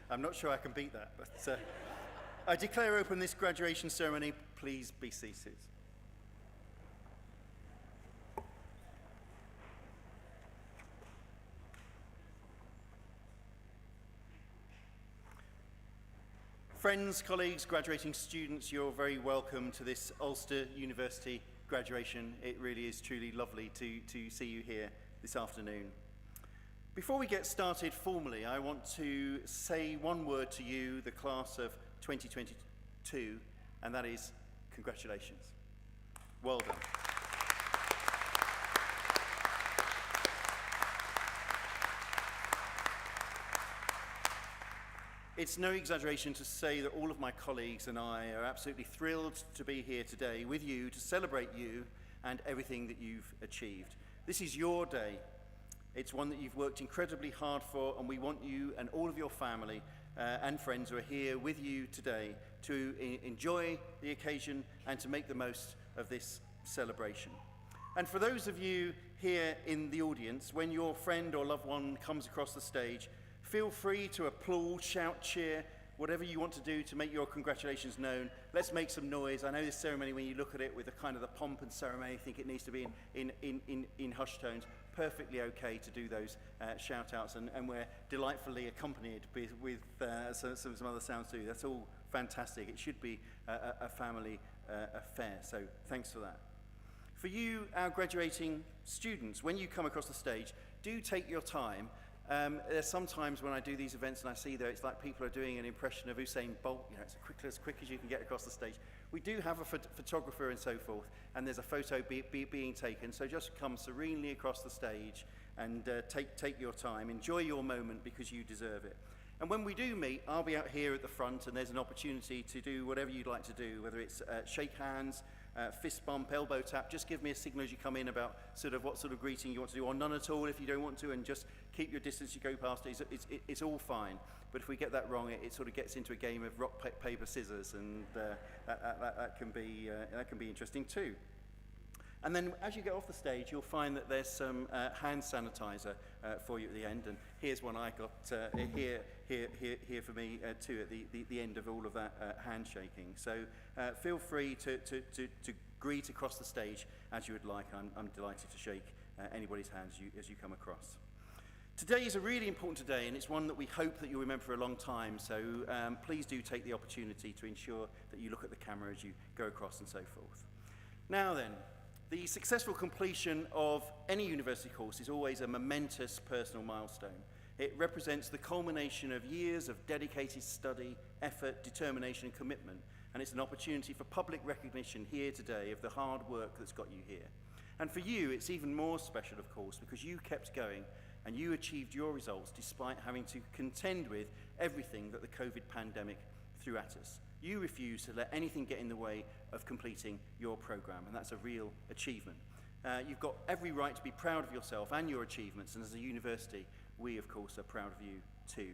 I'm not sure I can beat that, but I declare open this graduation ceremony. Please be seated. Friends, colleagues, graduating students, you're very welcome to this Ulster University graduation. It really is truly lovely to see you here this afternoon. Before we get started formally, I want to say one word to you, the class of 2022, and that is congratulations. Well done. It's no exaggeration to say that all of my colleagues and I are absolutely thrilled to be here today with you to celebrate you and everything that you've achieved. This is your day. It's one that you've worked incredibly hard for, and we want you and all of your family and friends who are here with you today to enjoy the occasion and to make the most of this celebration. And for those of you here in the audience, when your friend or loved one comes across the stage, feel free to applaud, shout, cheer, whatever you want to do to make your congratulations known. Let's make some noise. I know this ceremony, when you look at it with the kind of the pomp and ceremony, I think it needs to be in hushed tones. Perfectly okay to do those shout-outs, and we're delightfully accompanied with some other sounds too. That's all fantastic. It should be a family affair, so thanks for that. For you, our graduating students, when you come across the stage, do take your time. There's sometimes when I do these events and I see that it's like people are doing an impression of Usain Bolt, you know, it's as quick as you can get across the stage. We do have a photographer and so forth, and there's a photo being taken, so just come serenely across the stage and take your time. Enjoy your moment because you deserve it. And when we do meet, I'll be out here at the front, and there's an opportunity to do whatever you'd like to do, whether it's shake hands, fist bump, elbow tap. Just give me a signal as you come in about what sort of greeting you want to do, or none at all if you don't want to, and just keep your distance. You go past it. It's all fine. But if we get that wrong, it sort of gets into a game of rock, paper, scissors, and that can be interesting too. And then as you get off the stage, you'll find that there's some hand sanitizer for you at the end. And here's one I got here for me too at the end of all of that handshaking. So feel free to greet across the stage as you would like. I'm delighted to shake anybody's hands as you come across. Today is a really important day, and it's one that we hope that you'll remember for a long time. So please do take the opportunity to ensure that you look at the camera as you go across and so forth. Now then, the successful completion of any university course is always a momentous personal milestone. It represents the culmination of years of dedicated study, effort, determination, and commitment, and it's an opportunity for public recognition here today of the hard work that's got you here. And for you, it's even more special, of course, because you kept going and you achieved your results despite having to contend with everything that the COVID pandemic threw at us. You refused to let anything get in the way of completing your programme, and that's a real achievement. You've got every right to be proud of yourself and your achievements, and as a university, we, of course, are proud of you too.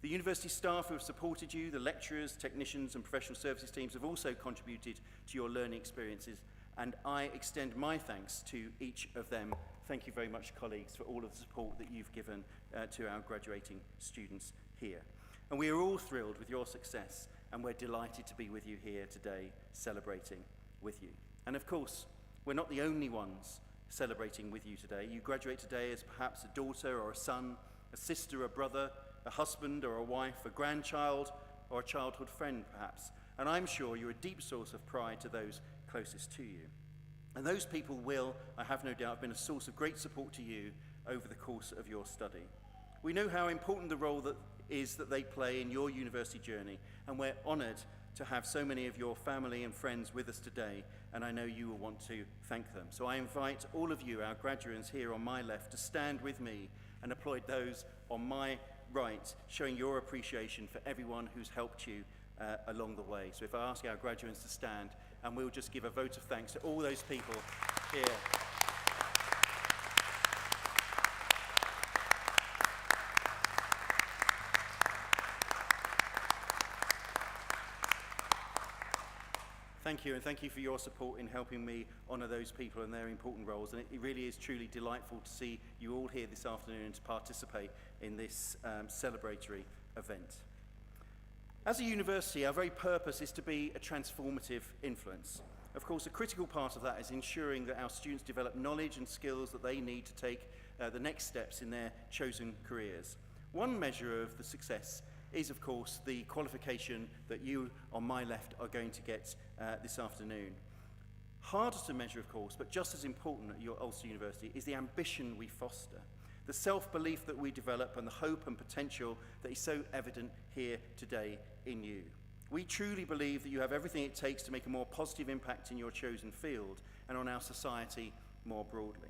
The university staff who have supported you, the lecturers, technicians, and professional services teams have also contributed to your learning experiences, and I extend my thanks to each of them. Thank you very much, colleagues, for all of the support that you've given to our graduating students here. And we are all thrilled with your success, and we're delighted to be with you here today, celebrating with you. And of course, we're not the only ones celebrating with you today. You graduate today as perhaps a daughter or a son, a sister, a brother, a husband or a wife, a grandchild, or a childhood friend perhaps. And I'm sure you're a deep source of pride to those closest to you. And those people will, I have no doubt, have been a source of great support to you over the course of your study. We know how important the role that they play in your university journey, and we're honoured to have so many of your family and friends with us today, and I know you will want to thank them. So I invite all of you, our graduates here on my left, to stand with me and applaud those on my right, showing your appreciation for everyone who's helped you along the way. So if I ask our graduates to stand, and we'll just give a vote of thanks to all those people here. Thank you, and thank you for your support in helping me honour those people and their important roles. And it really is truly delightful to see you all here this afternoon and to participate in this celebratory event. As a university, our very purpose is to be a transformative influence. Of course, a critical part of that is ensuring that our students develop knowledge and skills that they need to take the next steps in their chosen careers. One measure of the success is, of course, the qualification that you on my left are going to get this afternoon. Harder to measure, of course, but just as important at your Ulster University is the ambition we foster, the self-belief that we develop, and the hope and potential that is so evident here today in you. We truly believe that you have everything it takes to make a more positive impact in your chosen field and on our society more broadly.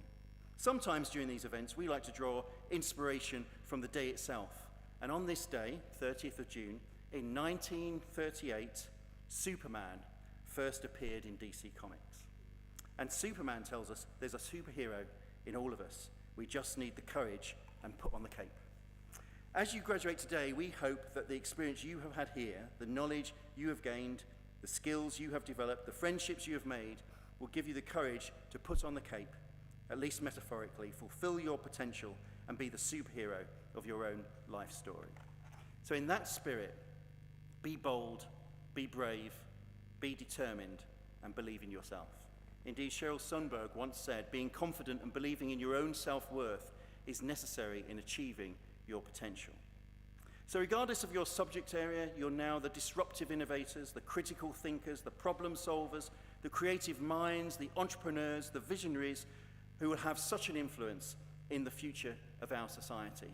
Sometimes during these events, we like to draw inspiration from the day itself. And on this day, 30th of June, in 1938, Superman first appeared in DC Comics. And Superman tells us there's a superhero in all of us. We just need the courage and put on the cape. As you graduate today, we hope that the experience you have had here, the knowledge you have gained, the skills you have developed, the friendships you have made, will give you the courage to put on the cape, at least metaphorically, fulfill your potential and be the superhero of your own life story. So in that spirit, be bold, be brave, be determined, and believe in yourself. Indeed, Sheryl Sandberg once said, being confident and believing in your own self-worth is necessary in achieving your potential. So regardless of your subject area, you're now the disruptive innovators, the critical thinkers, the problem solvers, the creative minds, the entrepreneurs, the visionaries who will have such an influence in the future of our society.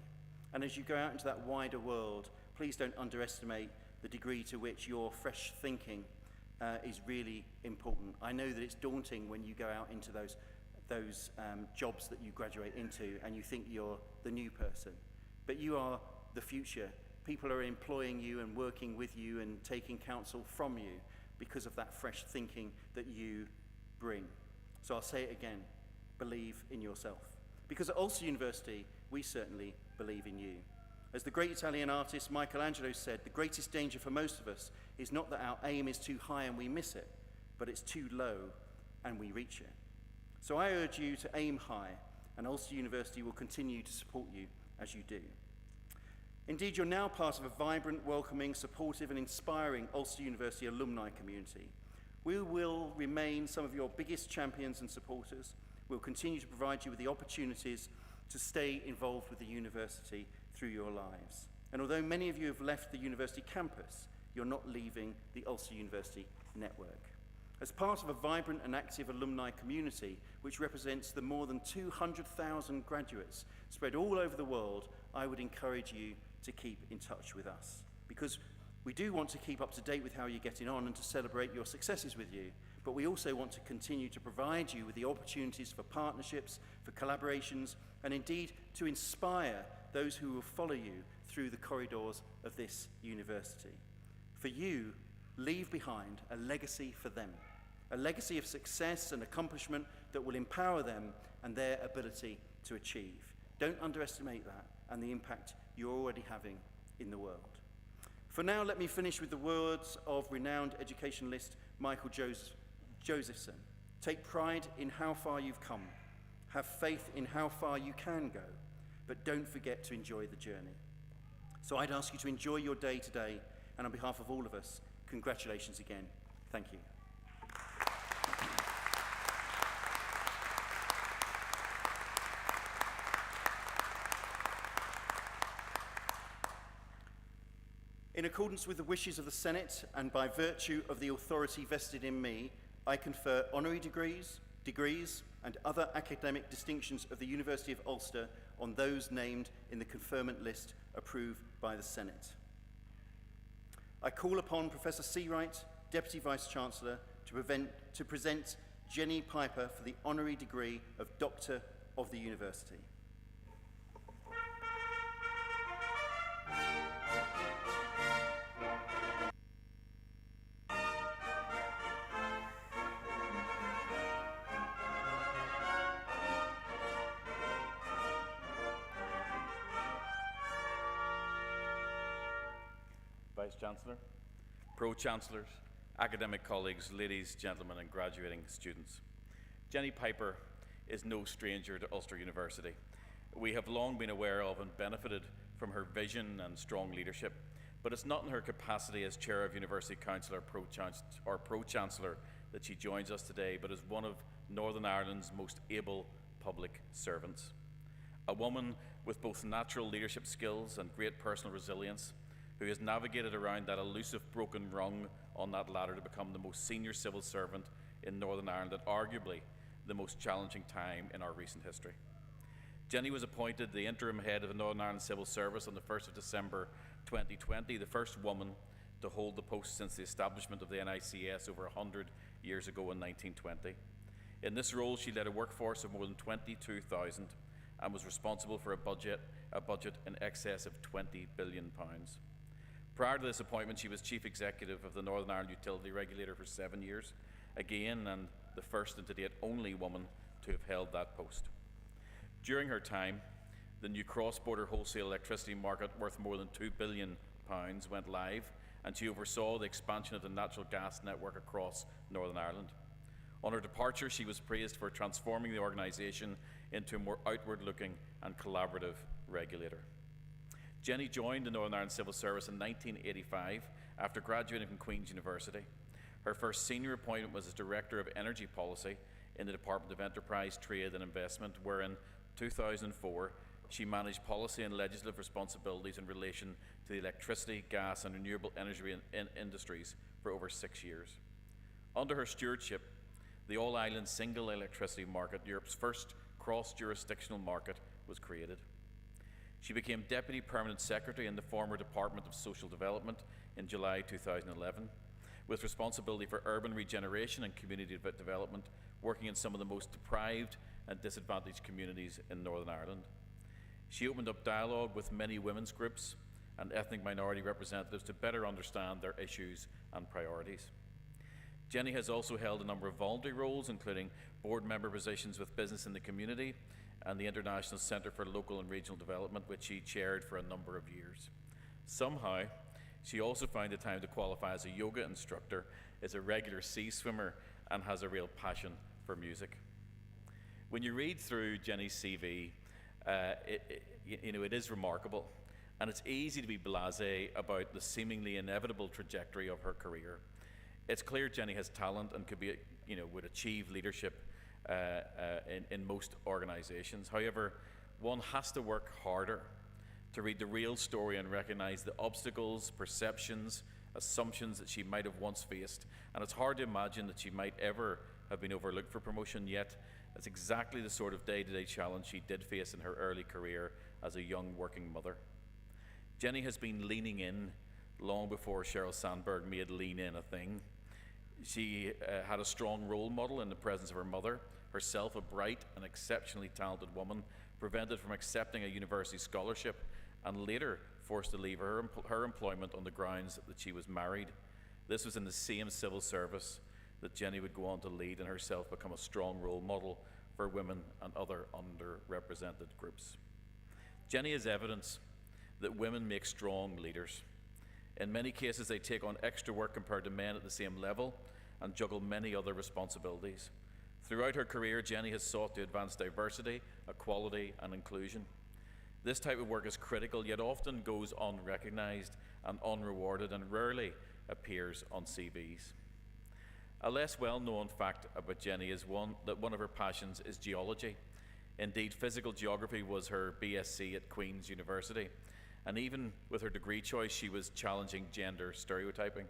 And as you go out into that wider world, please don't underestimate the degree to which your fresh thinking is really important. I know that it's daunting when you go out into those jobs that you graduate into and you think you're the new person. But you are the future. People are employing you and working with you and taking counsel from you because of that fresh thinking that you bring. So I'll say it again, believe in yourself. Because at Ulster University, we certainly believe in you. As the great Italian artist Michelangelo said, the greatest danger for most of us is not that our aim is too high and we miss it, but it's too low and we reach it. So I urge you to aim high, and Ulster University will continue to support you as you do. Indeed, you're now part of a vibrant, welcoming, supportive and inspiring Ulster University alumni community. We will remain some of your biggest champions and supporters. We'll continue to provide you with the opportunities to stay involved with the university through your lives. And although many of you have left the university campus, you're not leaving the Ulster University network. As part of a vibrant and active alumni community, which represents the more than 200,000 graduates spread all over the world, I would encourage you to keep in touch with us. Because we do want to keep up to date with how you're getting on and to celebrate your successes with you, but we also want to continue to provide you with the opportunities for partnerships, for collaborations, and indeed to inspire those who will follow you through the corridors of this university. For you, leave behind a legacy for them, a legacy of success and accomplishment that will empower them and their ability to achieve. Don't underestimate that and the impact you're already having in the world. For now, let me finish with the words of renowned educationalist Michael Josephson. Take pride in how far you've come. Have faith in how far you can go, but don't forget to enjoy the journey. So I'd ask you to enjoy your day today, and on behalf of all of us, congratulations again. Thank you. In accordance with the wishes of the Senate and by virtue of the authority vested in me, I confer honorary degrees, and other academic distinctions of the University of Ulster on those named in the conferment list approved by the Senate. I call upon Professor Seawright, Deputy Vice-Chancellor, to present Jenny Piper for the honorary degree of Doctor of the University. Vice-Chancellor, Pro-Chancellors, academic colleagues, ladies, gentlemen, and graduating students. Jenny Piper is no stranger to Ulster University. We have long been aware of and benefited from her vision and strong leadership. But it's not in her capacity as Chair of University Council or Pro-Chancellor that she joins us today, but as one of Northern Ireland's most able public servants. A woman with both natural leadership skills and great personal resilience, who has navigated around that elusive broken rung on that ladder to become the most senior civil servant in Northern Ireland at arguably the most challenging time in our recent history. Jenny was appointed the interim head of the Northern Ireland Civil Service on the 1st of December 2020, the first woman to hold the post since the establishment of the NICS over 100 years ago in 1920. In this role, she led a workforce of more than 22,000 and was responsible for a budget in excess of £20 billion. Prior to this appointment, she was Chief Executive of the Northern Ireland Utility Regulator for 7 years, again, and the first and to date only woman to have held that post. During her time, the new cross-border wholesale electricity market worth more than £2 billion went live, and she oversaw the expansion of the natural gas network across Northern Ireland. On her departure, she was praised for transforming the organisation into a more outward-looking and collaborative regulator. Jenny joined the Northern Ireland Civil Service in 1985 after graduating from Queen's University. Her first senior appointment was as Director of Energy Policy in the Department of Enterprise, Trade and Investment, where in 2004 she managed policy and legislative responsibilities in relation to the electricity, gas and renewable energy industries for over 6 years. Under her stewardship, the all-island single electricity market, Europe's first cross-jurisdictional market, was created. She became Deputy Permanent Secretary in the former Department of Social Development in July 2011, with responsibility for urban regeneration and community development, working in some of the most deprived and disadvantaged communities in Northern Ireland. She opened up dialogue with many women's groups and ethnic minority representatives to better understand their issues and priorities. Jenny has also held a number of voluntary roles, including board member positions with Business in the Community and the International Centre for Local and Regional Development, which she chaired for a number of years. Somehow, she also found the time to qualify as a yoga instructor, is a regular sea swimmer, and has a real passion for music. When you read through Jenny's CV, it is remarkable, and it's easy to be blasé about the seemingly inevitable trajectory of her career. It's clear Jenny has talent and would achieve leadership in most organisations. However, one has to work harder to read the real story and recognise the obstacles, perceptions, assumptions that she might have once faced. And it's hard to imagine that she might ever have been overlooked for promotion, yet that's exactly the sort of day-to-day challenge she did face in her early career as a young working mother. Jenny has been leaning in long before Sheryl Sandberg made lean in a thing. She had a strong role model in the presence of her mother, herself a bright and exceptionally talented woman, prevented from accepting a university scholarship and later forced to leave her employment on the grounds that she was married. This was in the same civil service that Jenny would go on to lead and herself become a strong role model for women and other underrepresented groups. Jenny is evidence that women make strong leaders. In many cases, they take on extra work compared to men at the same level and juggle many other responsibilities. Throughout her career, Jenny has sought to advance diversity, equality, and inclusion. This type of work is critical, yet often goes unrecognised and unrewarded and rarely appears on CVs. A less well-known fact about Jenny is that one of her passions is geology. Indeed, physical geography was her BSc at Queen's University, and even with her degree choice, she was challenging gender stereotyping.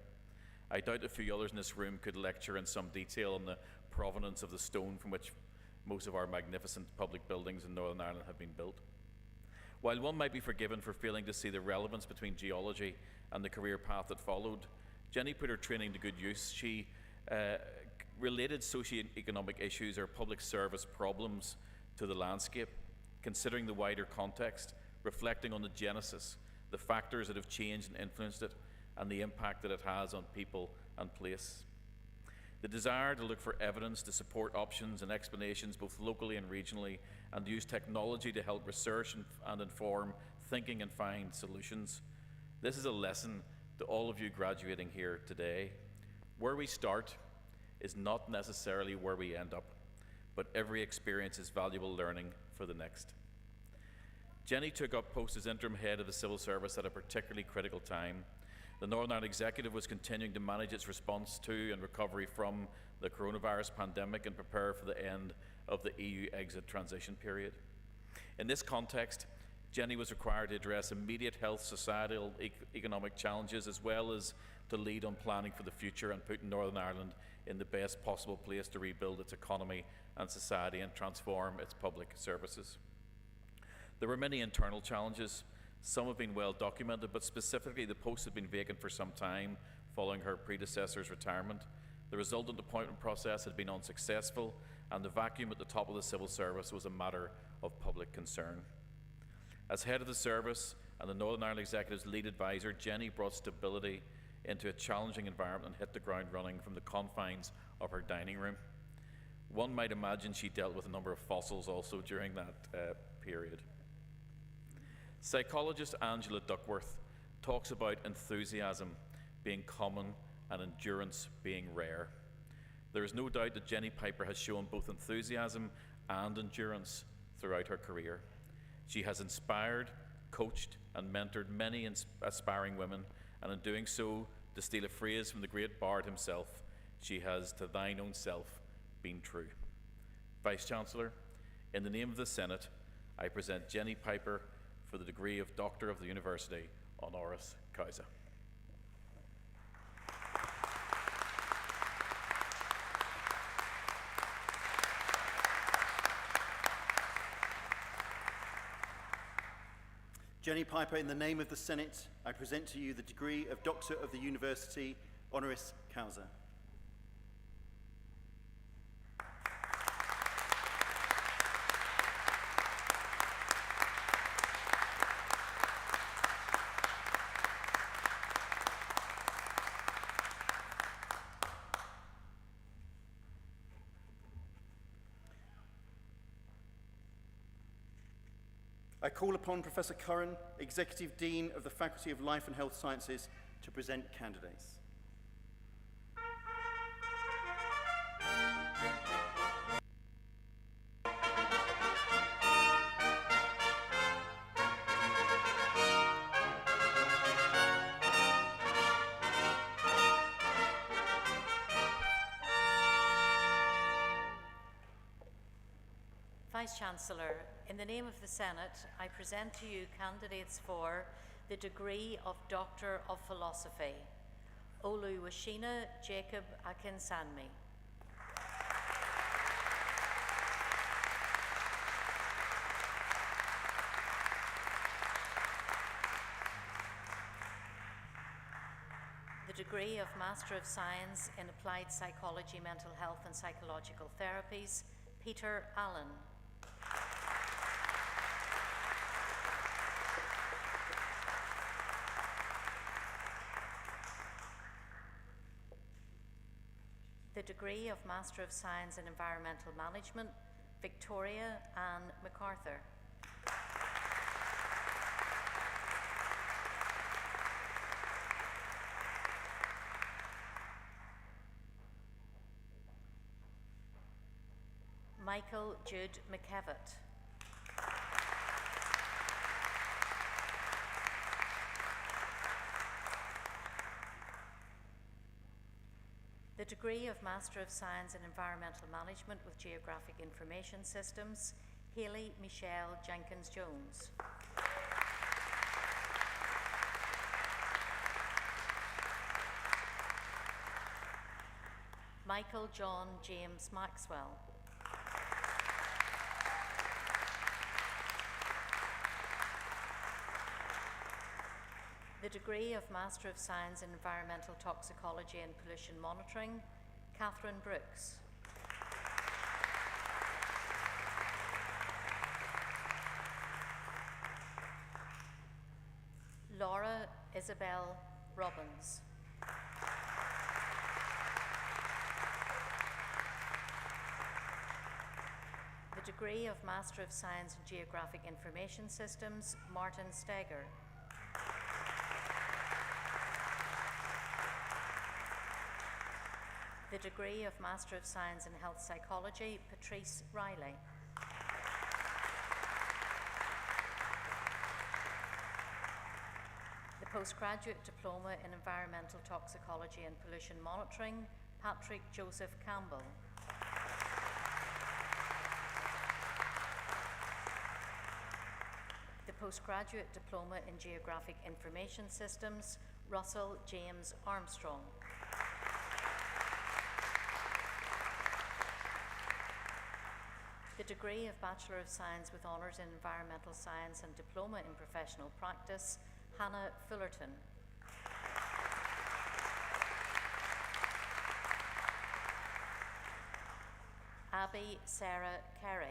I doubt a few others in this room could lecture in some detail on the provenance of the stone from which most of our magnificent public buildings in Northern Ireland have been built. While one might be forgiven for failing to see the relevance between geology and the career path that followed, Jenny put her training to good use. She related socio-economic issues or public service problems to the landscape, considering the wider context, reflecting on the genesis, the factors that have changed and influenced it, and the impact that it has on people and place. The desire to look for evidence to support options and explanations both locally and regionally, and to use technology to help research and inform thinking and find solutions. This is a lesson to all of you graduating here today. Where we start is not necessarily where we end up, but every experience is valuable learning for the next. Jenny took up post as interim head of the civil service at a particularly critical time. The Northern Ireland Executive was continuing to manage its response to and recovery from the coronavirus pandemic and prepare for the end of the EU exit transition period. In this context, Jenny was required to address immediate health, societal, economic challenges, as well as to lead on planning for the future and put Northern Ireland in the best possible place to rebuild its economy and society and transform its public services. There were many internal challenges. Some have been well documented, but specifically the post had been vacant for some time following her predecessor's retirement. The resultant appointment process had been unsuccessful, and the vacuum at the top of the civil service was a matter of public concern. As head of the service and the Northern Ireland Executive's lead advisor, Jenny brought stability into a challenging environment and hit the ground running from the confines of her dining room. One might imagine she dealt with a number of fossils also during that period. Psychologist Angela Duckworth talks about enthusiasm being common and endurance being rare. There is no doubt that Jenny Piper has shown both enthusiasm and endurance throughout her career. She has inspired, coached, and mentored many aspiring women, and in doing so, to steal a phrase from the great bard himself, she has to thine own self been true. Vice-Chancellor, in the name of the Senate, I present Jenny Piper for the degree of Doctor of the University, Honoris Causa. Jenny Piper, in the name of the Senate, I present to you the degree of Doctor of the University, Honoris Causa. I call upon Professor Curran, Executive Dean of the Faculty of Life and Health Sciences, to present candidates. Vice-Chancellor, in the name of the Senate, I present to you candidates for the degree of Doctor of Philosophy. Oluwashina Jacob Akinsanmi. The degree of Master of Science in Applied Psychology, Mental Health and Psychological Therapies, Peter Allen. The degree of Master of Science in Environmental Management, Victoria Ann MacArthur. Michael Jude McKevitt. The degree of Master of Science in Environmental Management with Geographic Information Systems, Hayley Michelle Jenkins-Jones. Michael John James Maxwell. The degree of Master of Science in Environmental Toxicology and Pollution Monitoring, Catherine Brooks. Laura Isabel Robbins. The degree of Master of Science in Geographic Information Systems, Martin Steger. The degree of Master of Science in Health Psychology, Patrice Riley. Postgraduate Diploma in Environmental Toxicology and Pollution Monitoring, Patrick Joseph Campbell. The Postgraduate Diploma in Geographic Information Systems, Russell James Armstrong. The degree of Bachelor of Science with Honours in Environmental Science and Diploma in Professional Practice, Hannah Fullerton. Abby Sarah Carey.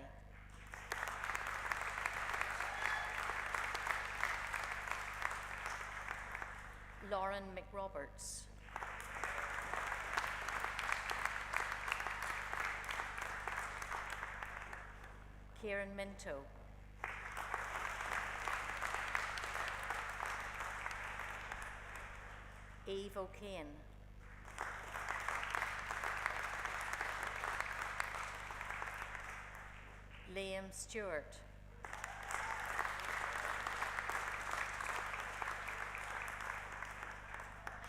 Lauren McRoberts. Kieran Minto. Eve O'Kane. Liam Stewart.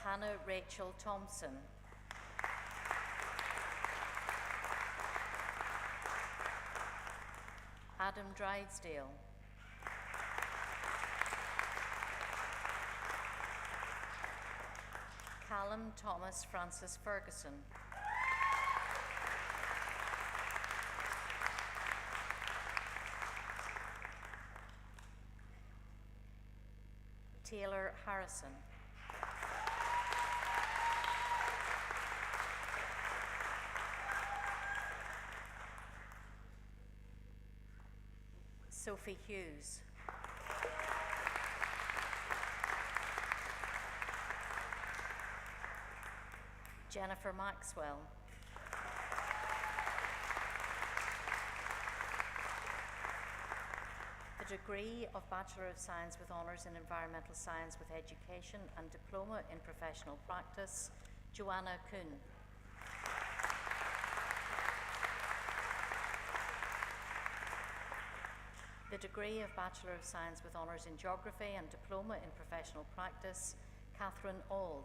Hannah Rachel Thompson. Adam Drysdale. Callum Thomas Francis Ferguson. Taylor Harrison. Sophie Hughes. Jennifer Maxwell. The degree of Bachelor of Science with Honours in Environmental Science with Education and Diploma in Professional Practice, Joanna Kuhn. The degree of Bachelor of Science with Honours in Geography and Diploma in Professional Practice, Catherine Auld.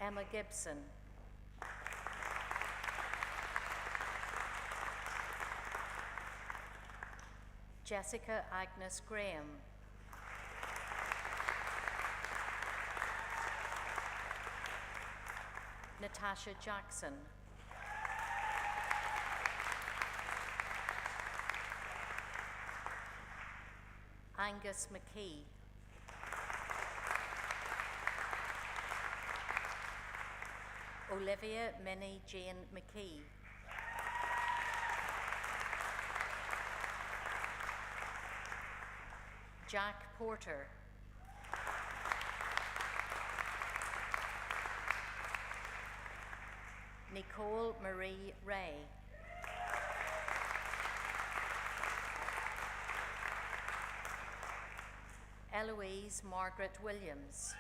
Emma Gibson. Jessica Agnes Graham. Natasha Jackson. Angus McKee. Olivia Minnie Jane McKee. Jack Porter. Nicole Marie Ray. Eloise Margaret Williams.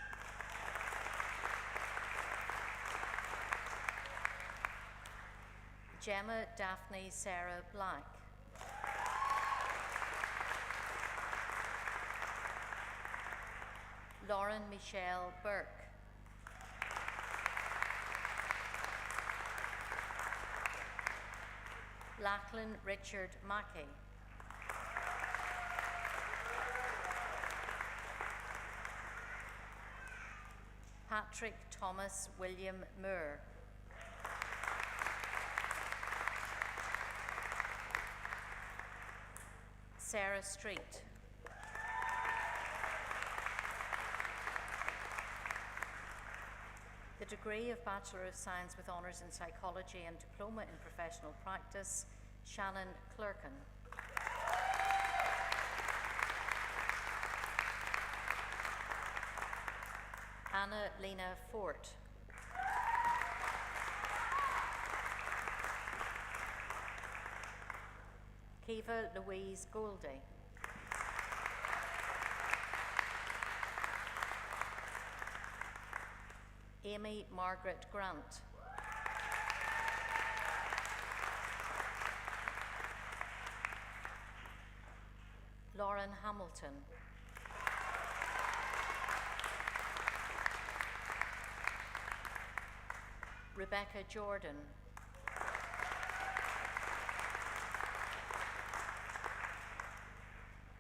Gemma Daphne Sarah Black. Lauren Michelle Burke. Lachlan Richard Mackey. Patrick Thomas William Moore. Sarah Street. The degree of Bachelor of Science with Honours in Psychology and Diploma in Professional Practice, Shannon Clerkin. Anna Lena Fort. Kiva Louise Goldie. Amy Margaret Grant. Lauren Hamilton. Rebecca Jordan.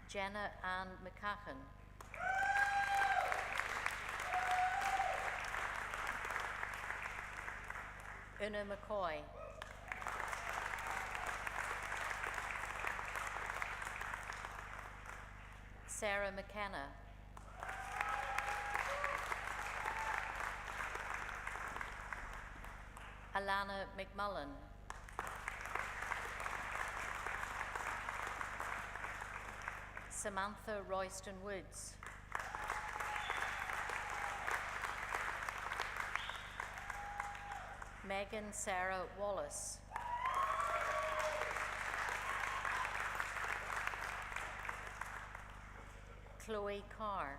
Jenna Ann McCachen. Una McCoy. Sarah McKenna. Alana McMullen. Samantha Royston Woods. Megan Sarah Wallace. Chloe Carr.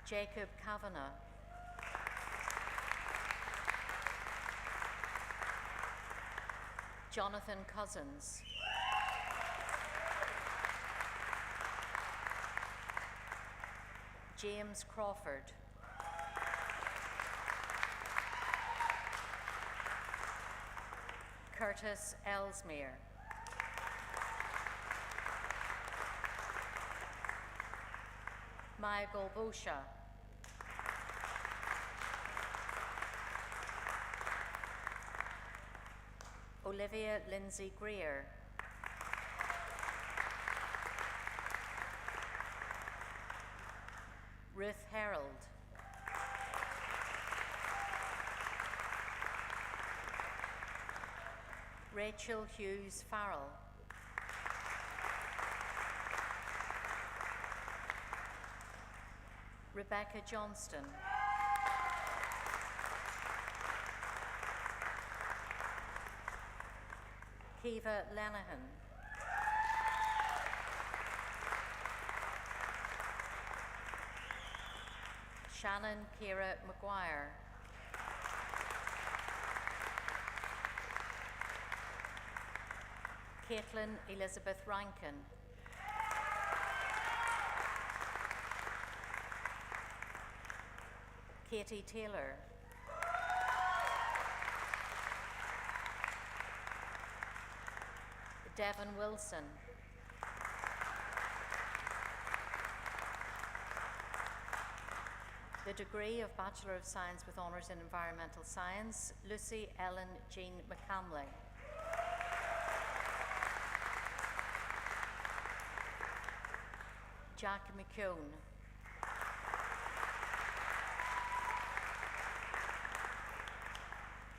Jacob Kavanagh. Jonathan Cousins. James Crawford. Curtis Ellesmere. Maya Golbosha. Olivia Lindsay Greer. Ruth Herald. Rachel Hughes Farrell. Rebecca Johnston. Kiva Lenihan. Shannon Kira McGuire. Caitlin Elizabeth Rankin. Katie Taylor. Devon Wilson. The degree of Bachelor of Science with Honours in Environmental Science, Lucy Ellen Jean McCamley. Jack McKeown.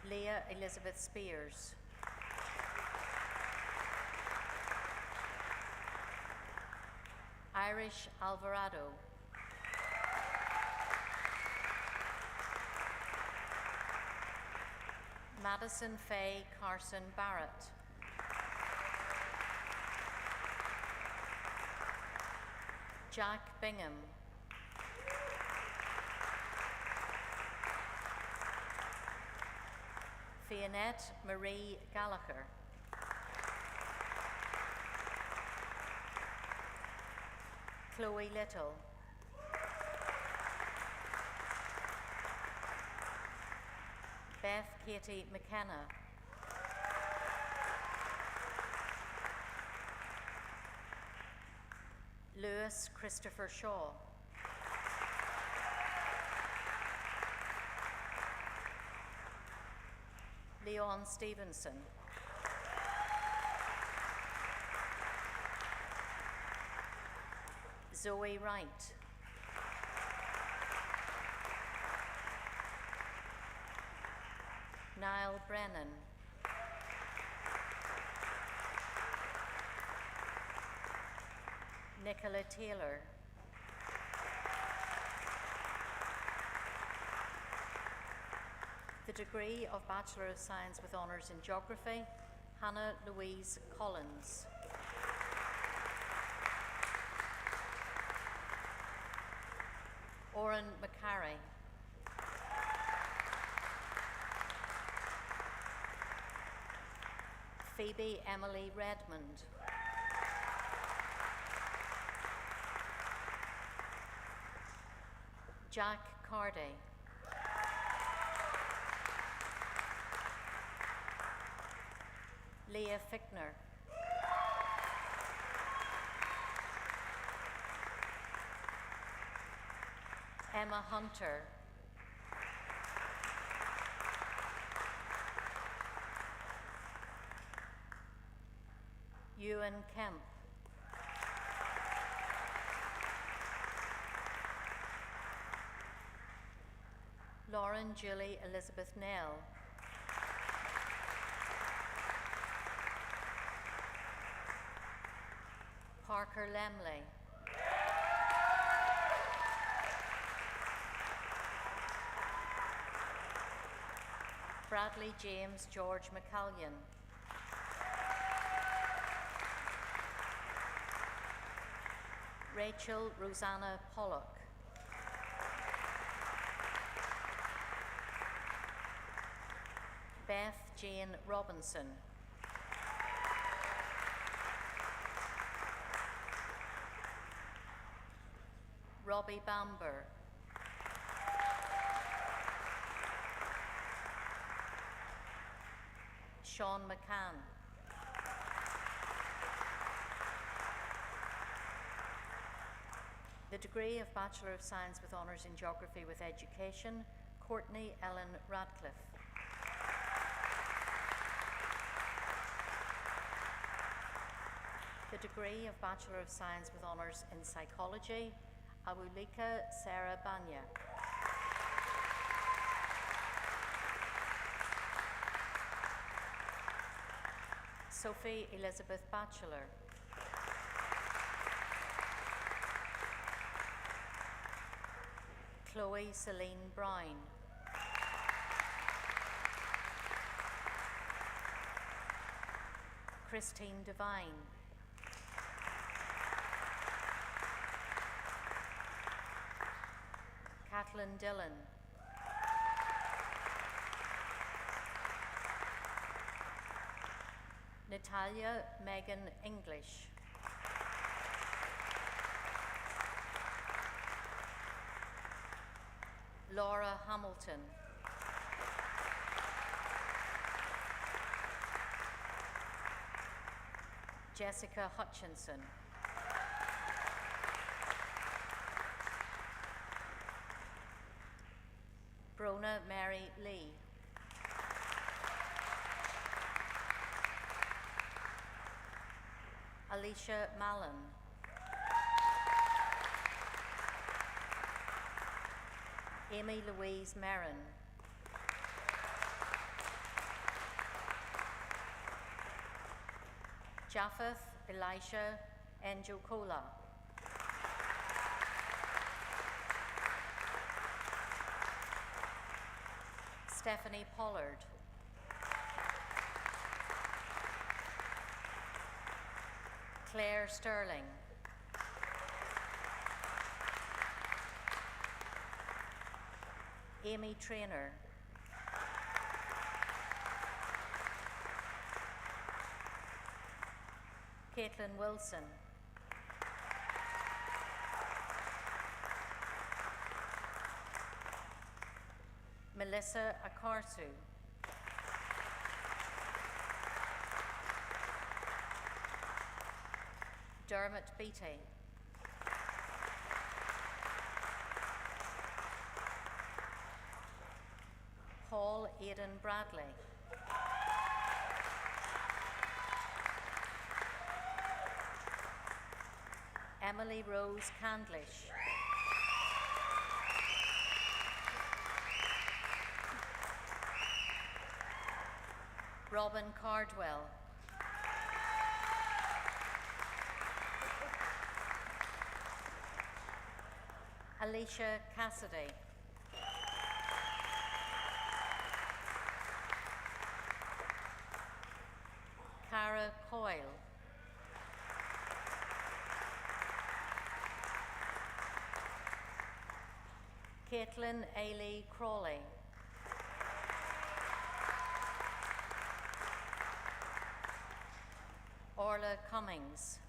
Leah Elizabeth Spears. Irish Alvarado. Madison Faye Carson Barrett. Jack Bingham. Fionette Marie Gallagher. Chloe Little. Beth Katie McKenna. Lewis Christopher Shaw. Leon Stevenson. Zoe Wright. Niall Brennan. Nicola Taylor. The degree of Bachelor of Science with Honours in Geography, Hannah Louise Collins. Oren McCarry. Phoebe Emily Redmond. Jack Cardy. Leah Fickner. Emma Hunter. Ewan Kemp. Lauren Julie Elizabeth Nell. Parker Lemley. Bradley James George McCallion. Rachel Rosanna Pollock. Beth Jane Robinson. Robbie Bamber. Sean McCann. The degree of Bachelor of Science with Honours in Geography with Education, Courtney Ellen Radcliffe. The degree of Bachelor of Science with Honours in Psychology, Awulika Sarah Banya. Sophie Elizabeth Batchelor. Chloe Celine Brown. Christine Devine. Kathleen Dillon. Natalia Megan English. Laura Hamilton. Jessica Hutchinson. Brona Mary Lee. Alicia Mallon. Amy Louise Merrin. Japheth Elisha Njokola. Stephanie Pollard. Claire Sterling. Amy Traynor. Caitlin Wilson. Melissa Akarsu. Dermot Beattie. Paul Aidan Bradley. Emily Rose Candlish. Robin Cardwell. Alicia Cassidy. Cara Coyle. Caitlin Ailey Crawley. Carla Cummings.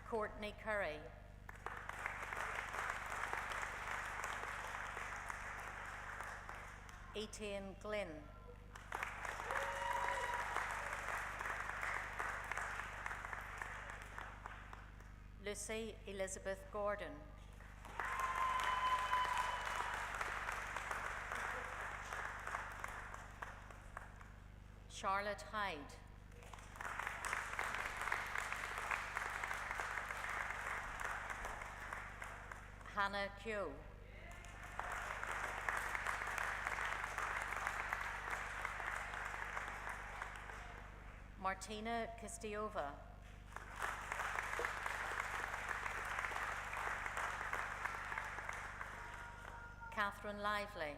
Courtney Curry. Etienne Glynn. Lucy Elizabeth Gordon. Charlotte Hyde. Hannah Keogh. Martina Kistova. Catherine Lively.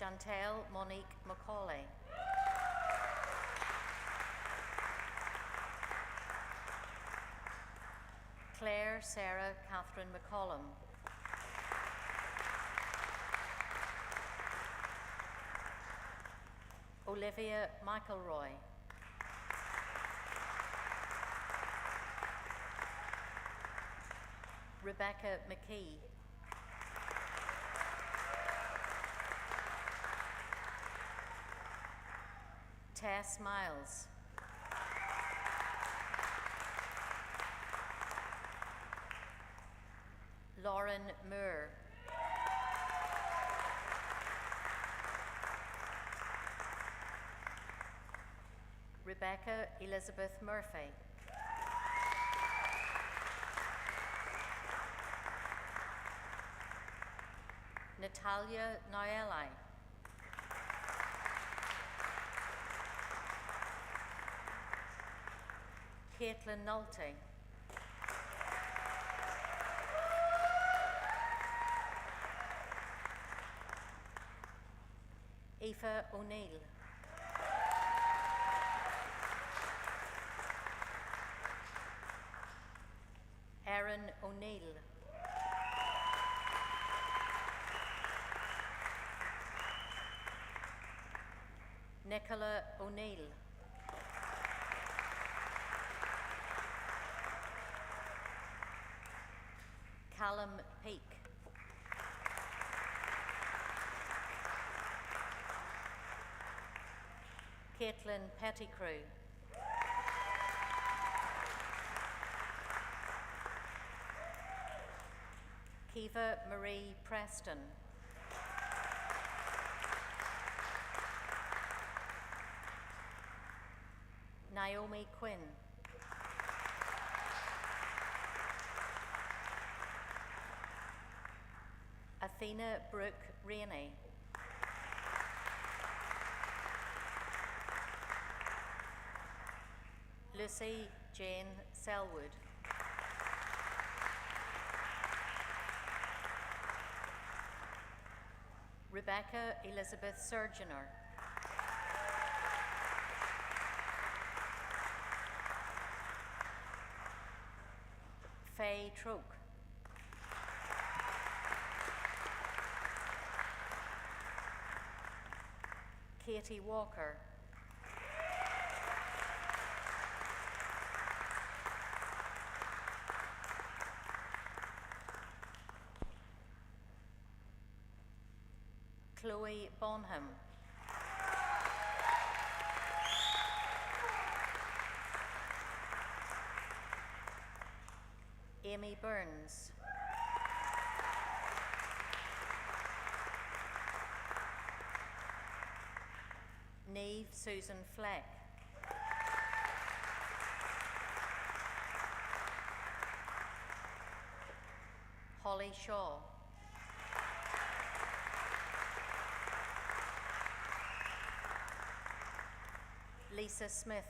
Chantel Monique Macaulay. Claire Sarah Catherine McCollum. Olivia McElroy. Rebecca McKee. Tess Miles. Lauren Moore. Rebecca Elizabeth Murphy. Natalia Noeli. Caitlin Nolte. Aoife O'Neill. Erin O'Neill. Nicola O'Neill. Callum Peake. Caitlin Pettigrew. Kiva Marie Preston. Naomi Quinn. Athena Brooke Rainey. Lucy Jane Selwood. Rebecca Elizabeth Surgeoner. Faye Troke. Katie Walker. Chloe Bonham. Amy Burns. Neve Susan Fleck. Holly Shaw. Lisa Smith.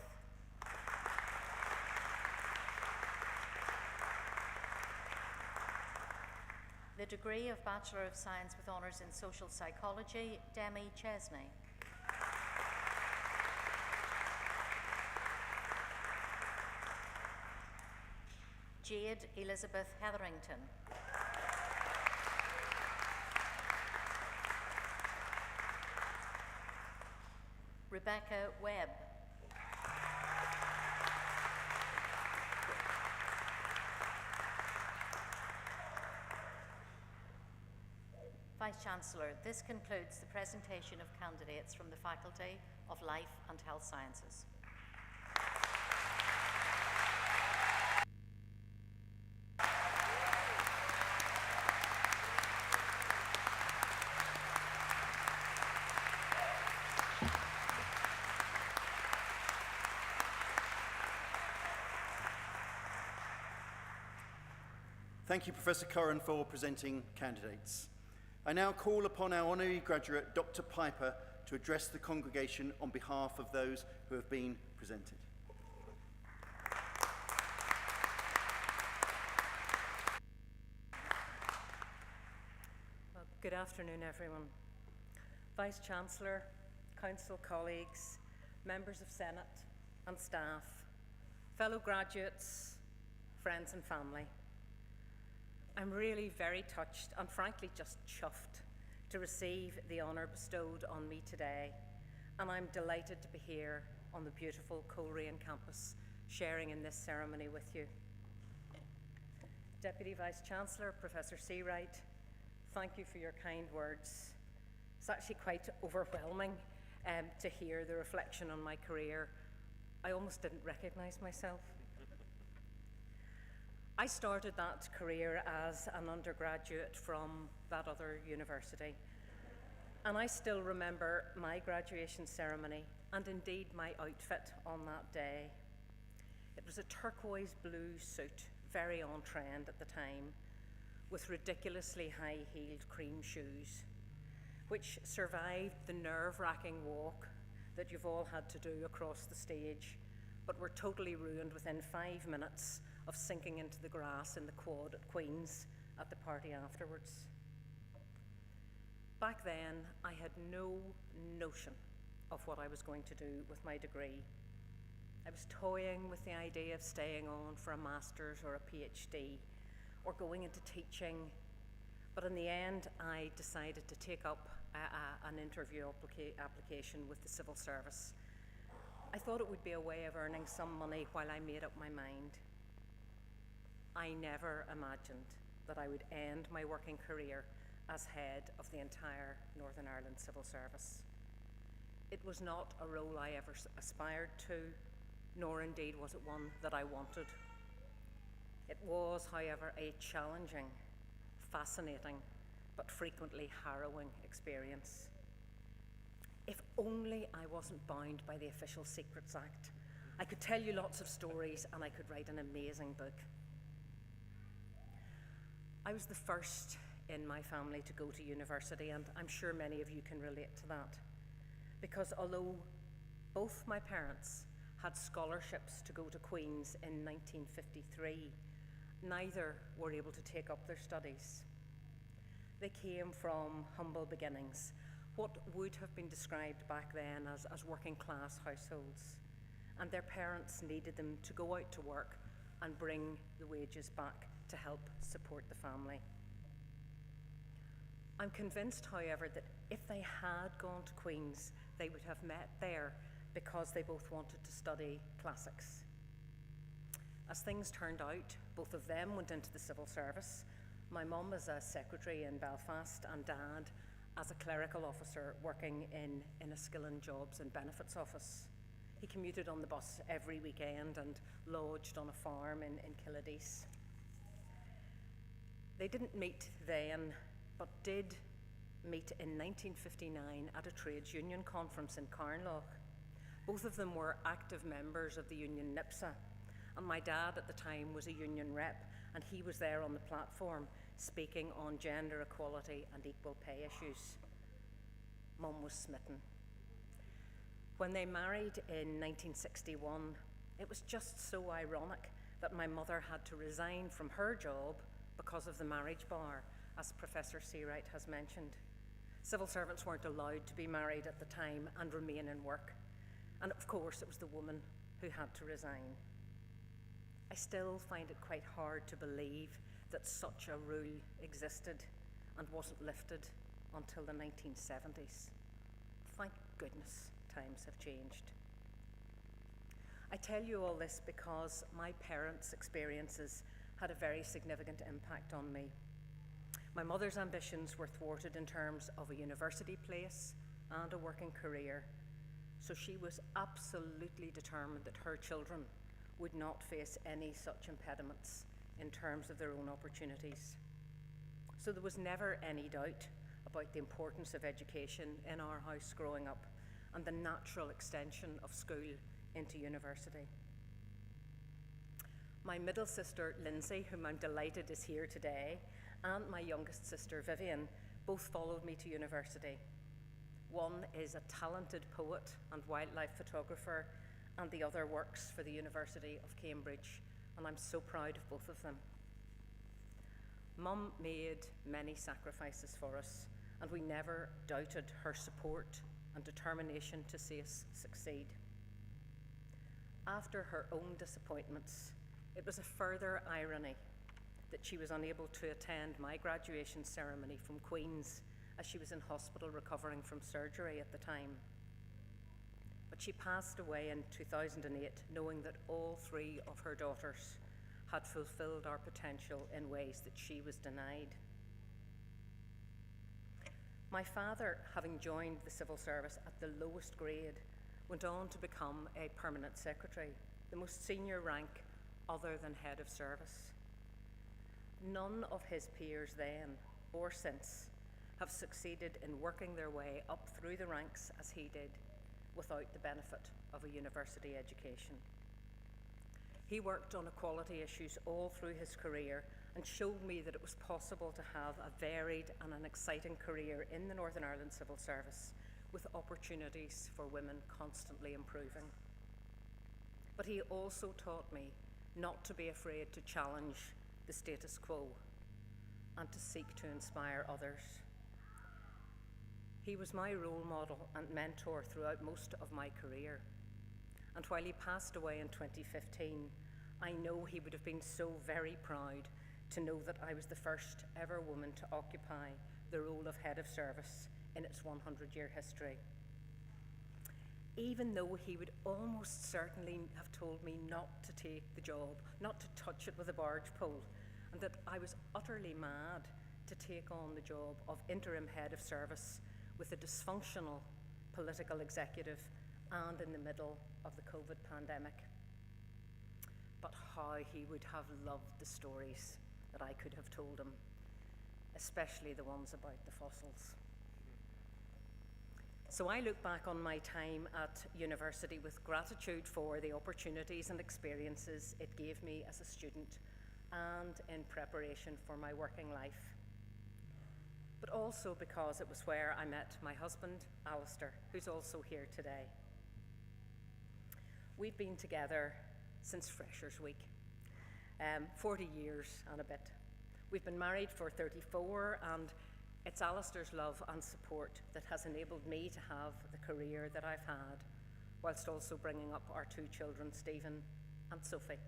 The degree of Bachelor of Science with Honours in Social Psychology, Demi Chesney. Jade Elizabeth Hetherington. Rebecca Webb. Vice-Chancellor, this concludes the presentation of candidates from the Faculty of Life and Health Sciences. Thank you, Professor Coleraine, for presenting candidates. I now call upon our honorary graduate, Dr. Piper, to address the congregation on behalf of those who have been presented. Well, good afternoon, everyone. Vice-Chancellor, Council colleagues, members of Senate and staff, fellow graduates, friends and family. I'm really very touched and frankly just chuffed to receive the honour bestowed on me today, and I'm delighted to be here on the beautiful Coleraine campus sharing in this ceremony with you. Deputy Vice-Chancellor, Professor Seawright, thank you for your kind words. It's actually quite overwhelming to hear the reflection on my career. I almost didn't recognise myself. I started that career as an undergraduate from that other university, and I still remember my graduation ceremony and indeed my outfit on that day. It was a turquoise blue suit, very on trend at the time, with ridiculously high-heeled cream shoes, which survived the nerve-wracking walk that you've all had to do across the stage, but were totally ruined within 5 minutes of sinking into the grass in the quad at Queen's at the party afterwards. Back then, I had no notion of what I was going to do with my degree. I was toying with the idea of staying on for a master's or a PhD, or going into teaching, but in the end, I decided to take up an interview application with the civil service. I thought it would be a way of earning some money while I made up my mind. I never imagined that I would end my working career as head of the entire Northern Ireland Civil Service. It was not a role I ever aspired to, nor indeed was it one that I wanted. It was, however, a challenging, fascinating, but frequently harrowing experience. If only I wasn't bound by the Official Secrets Act, I could tell you lots of stories and I could write an amazing book. I was the first in my family to go to university, and I'm sure many of you can relate to that, because although both my parents had scholarships to go to Queen's in 1953, neither were able to take up their studies. They came from humble beginnings, what would have been described back then as working class households, and their parents needed them to go out to work and bring the wages back to help support the family. I'm convinced, however, that if they had gone to Queen's, they would have met there because they both wanted to study classics. As things turned out, both of them went into the civil service. My mum as a secretary in Belfast, and Dad as a clerical officer working in a skill and jobs and benefits office. He commuted on the bus every weekend and lodged on a farm in Killadise. They didn't meet then, but did meet in 1959 at a trades union conference in Carnlough. Both of them were active members of the union NIPSA, and my dad at the time was a union rep, and he was there on the platform speaking on gender equality and equal pay issues. Mum was smitten. When they married in 1961, it was just so ironic that my mother had to resign from her job because of the marriage bar, as Professor Seawright has mentioned. Civil servants weren't allowed to be married at the time and remain in work. And of course, it was the woman who had to resign. I still find it quite hard to believe that such a rule existed and wasn't lifted until the 1970s. Thank goodness times have changed. I tell you all this because my parents' experiences had a very significant impact on me. My mother's ambitions were thwarted in terms of a university place and a working career, so she was absolutely determined that her children would not face any such impediments in terms of their own opportunities. So there was never any doubt about the importance of education in our house growing up and the natural extension of school into university. My middle sister, Lindsay, whom I'm delighted is here today, and my youngest sister, Vivian, both followed me to university. One is a talented poet and wildlife photographer, and the other works for the University of Cambridge, and I'm so proud of both of them. Mum made many sacrifices for us, and we never doubted her support and determination to see us succeed. After her own disappointments, it was a further irony that she was unable to attend my graduation ceremony from Queen's, as she was in hospital recovering from surgery at the time. But she passed away in 2008, knowing that all three of her daughters had fulfilled our potential in ways that she was denied. My father, having joined the civil service at the lowest grade, went on to become a permanent secretary, the most senior rank other than head of service. None of his peers then or since have succeeded in working their way up through the ranks as he did without the benefit of a university education. He worked on equality issues all through his career and showed me that it was possible to have a varied and an exciting career in the Northern Ireland Civil Service, with opportunities for women constantly improving. But he also taught me not to be afraid to challenge the status quo and to seek to inspire others. He was my role model and mentor throughout most of my career. And while he passed away in 2015, I know he would have been so very proud to know that I was the first ever woman to occupy the role of head of service in its 100-year history. Even though he would almost certainly have told me not to take the job, not to touch it with a barge pole, and that I was utterly mad to take on the job of interim head of service with a dysfunctional political executive and in the middle of the COVID pandemic. But how he would have loved the stories that I could have told him, especially the ones about the fossils. So I look back on my time at university with gratitude for the opportunities and experiences it gave me as a student and in preparation for my working life. But also because it was where I met my husband, Ulster, who's also here today. We've been together since Freshers Week, 40 years and a bit. We've been married for 34, and it's Alistair's love and support that has enabled me to have the career that I've had, whilst also bringing up our two children, Stephen and Sophie.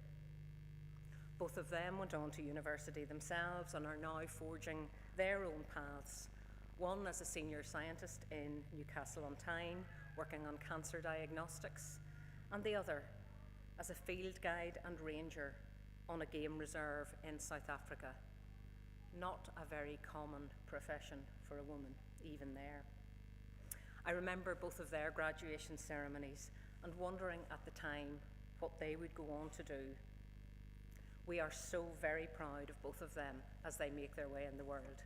Both of them went on to university themselves and are now forging their own paths, one as a senior scientist in Newcastle-on-Tyne, working on cancer diagnostics, and the other as a field guide and ranger on a game reserve in South Africa. Not a very common profession for a woman, even there. I remember both of their graduation ceremonies and wondering at the time what they would go on to do. We are so very proud of both of them as they make their way in the world.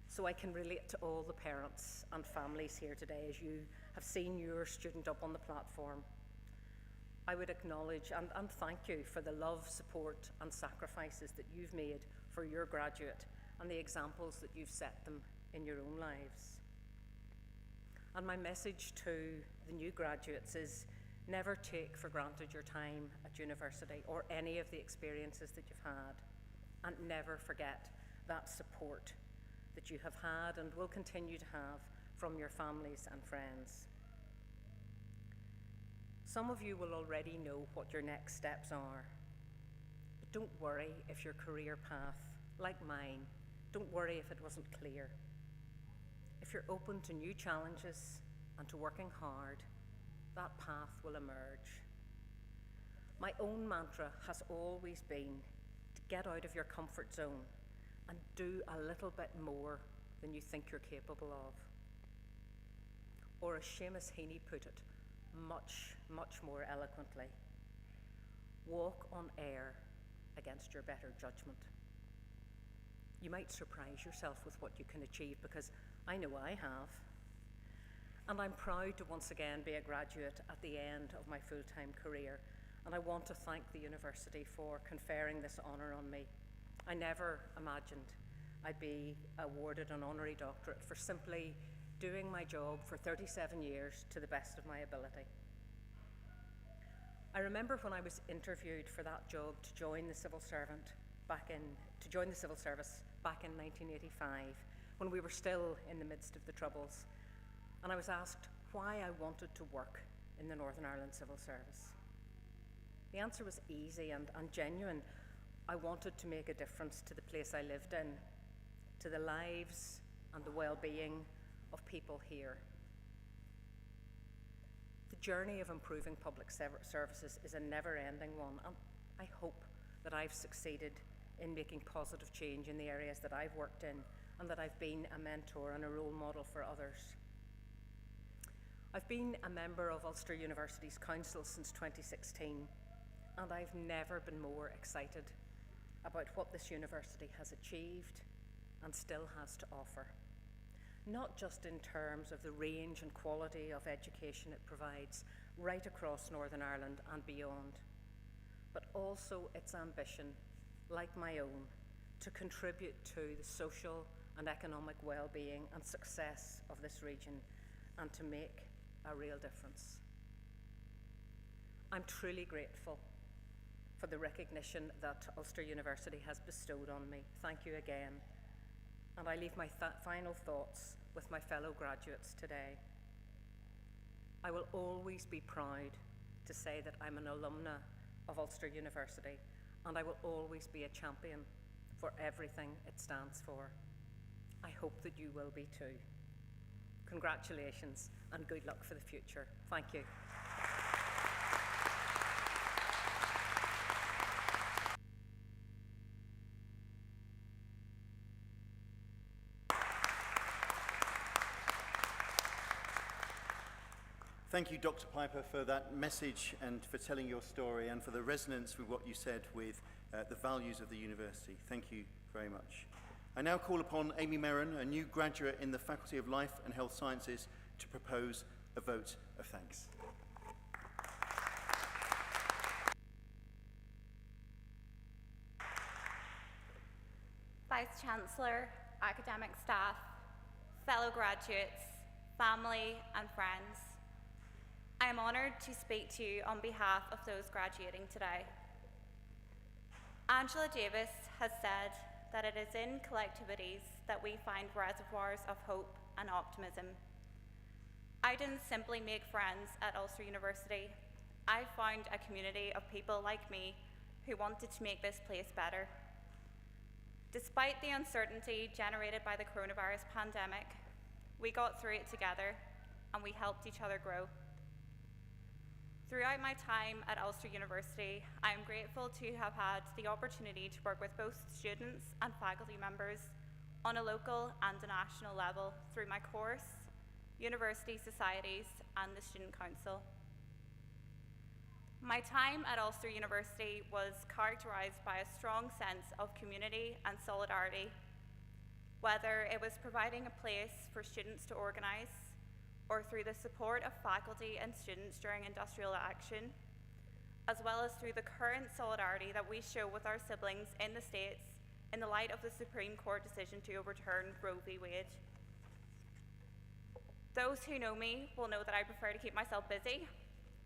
So I can relate to all the parents and families here today as you have seen your student up on the platform. I would acknowledge and thank you for the love, support and sacrifices that you've made for your graduate and the examples that you've set them in your own lives. And my message to the new graduates is never take for granted your time at university or any of the experiences that you've had, and never forget that support that you have had and will continue to have from your families and friends. Some of you will already know what your next steps are. But don't worry if your career path, like mine, don't worry if it wasn't clear. If you're open to new challenges and to working hard, that path will emerge. My own mantra has always been to get out of your comfort zone and do a little bit more than you think you're capable of. Or as Seamus Heaney put it, much, much more eloquently, walk on air against your better judgment. You might surprise yourself with what you can achieve, because I know I have. And I'm proud to once again be a graduate at the end of my full-time career, and I want to thank the university for conferring this honour on me. I never imagined I'd be awarded an honorary doctorate for simply doing my job for 37 years to the best of my ability. I remember when I was interviewed for that job to join the civil service back in 1985, when we were still in the midst of the Troubles, and I was asked why I wanted to work in the Northern Ireland Civil Service. The answer was easy and genuine. I wanted to make a difference to the place I lived in, to the lives and the well-being of people here. The journey of improving public services is a never-ending one, and I hope that I've succeeded in making positive change in the areas that I've worked in, and that I've been a mentor and a role model for others. I've been a member of Ulster University's Council since 2016, and I've never been more excited about what this university has achieved and still has to offer. Not just in terms of the range and quality of education it provides right across Northern Ireland and beyond, but also its ambition, like my own, to contribute to the social and economic well-being and success of this region, and to make a real difference. I'm truly grateful for the recognition that Ulster University has bestowed on me. Thank you again. And I leave my final thoughts with my fellow graduates today. I will always be proud to say that I'm an alumna of Ulster University, and I will always be a champion for everything it stands for. I hope that you will be too. Congratulations and good luck for the future. Thank you. Thank you, Dr. Piper, for that message and for telling your story and for the resonance with what you said with the values of the university. Thank you very much. I now call upon Amy Merrin, a new graduate in the Faculty of Life and Health Sciences, to propose a vote of thanks. Vice-Chancellor, academic staff, fellow graduates, family and friends, I am honoured to speak to you on behalf of those graduating today. Angela Davis has said that it is in collectivities that we find reservoirs of hope and optimism. I didn't simply make friends at Ulster University. I found a community of people like me who wanted to make this place better. Despite the uncertainty generated by the coronavirus pandemic, we got through it together and we helped each other grow. Throughout my time at Ulster University, I am grateful to have had the opportunity to work with both students and faculty members on a local and a national level through my course, university societies, and the Student Council. My time at Ulster University was characterised by a strong sense of community and solidarity, whether it was providing a place for students to organise, or through the support of faculty and students during industrial action, as well as through the current solidarity that we show with our siblings in the States in the light of the Supreme Court decision to overturn Roe v. Wade. Those who know me will know that I prefer to keep myself busy,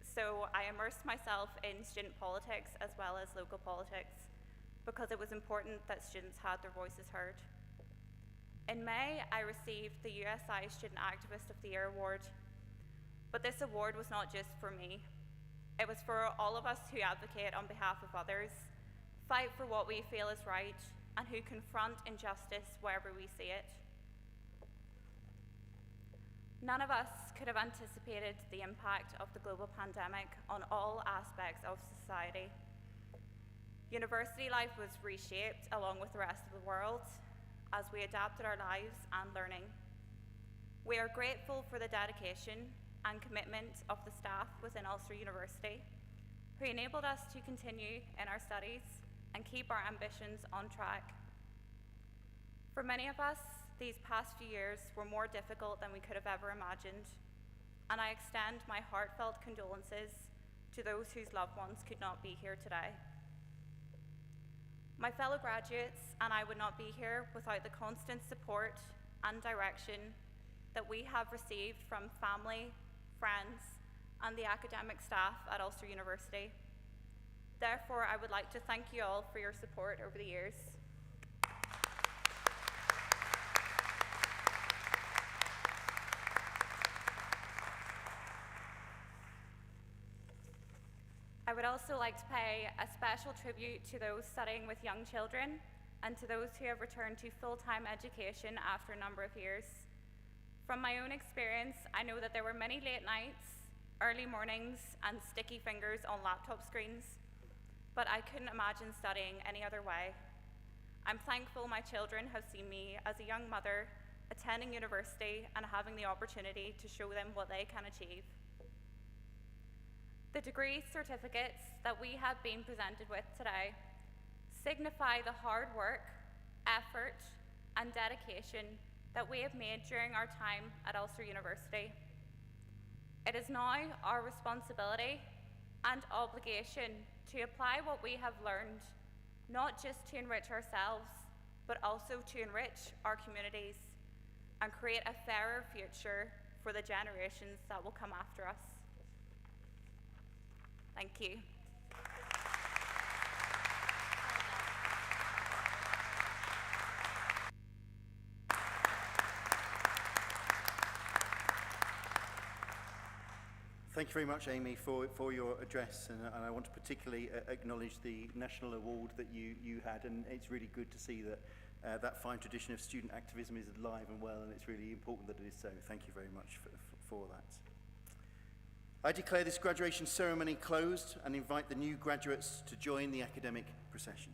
so I immersed myself in student politics as well as local politics, because it was important that students had their voices heard. In May, I received the USI Student Activist of the Year award, but this award was not just for me. It was for all of us who advocate on behalf of others, fight for what we feel is right, and who confront injustice wherever we see it. None of us could have anticipated the impact of the global pandemic on all aspects of society. University life was reshaped along with the rest of the world as we adapted our lives and learning. We are grateful for the dedication and commitment of the staff within Ulster University, who enabled us to continue in our studies and keep our ambitions on track. For many of us, these past few years were more difficult than we could have ever imagined, and I extend my heartfelt condolences to those whose loved ones could not be here today. My fellow graduates and I would not be here without the constant support and direction that we have received from family, friends, and the academic staff at Ulster University. Therefore, I would like to thank you all for your support over the years. I would also like to pay a special tribute to those studying with young children and to those who have returned to full-time education after a number of years. From my own experience, I know that there were many late nights, early mornings, and sticky fingers on laptop screens, but I couldn't imagine studying any other way. I'm thankful my children have seen me as a young mother attending university and having the opportunity to show them what they can achieve. The degree certificates that we have been presented with today signify the hard work, effort, and dedication that we have made during our time at Ulster University. It is now our responsibility and obligation to apply what we have learned, not just to enrich ourselves, but also to enrich our communities and create a fairer future for the generations that will come after us. Thank you. Thank you very much, Amy, for your address, and I want to particularly acknowledge the national award that you had, and it's really good to see that that fine tradition of student activism is alive and well, and it's really important that it is so. Thank you very much for that. I declare this graduation ceremony closed and invite the new graduates to join the academic procession.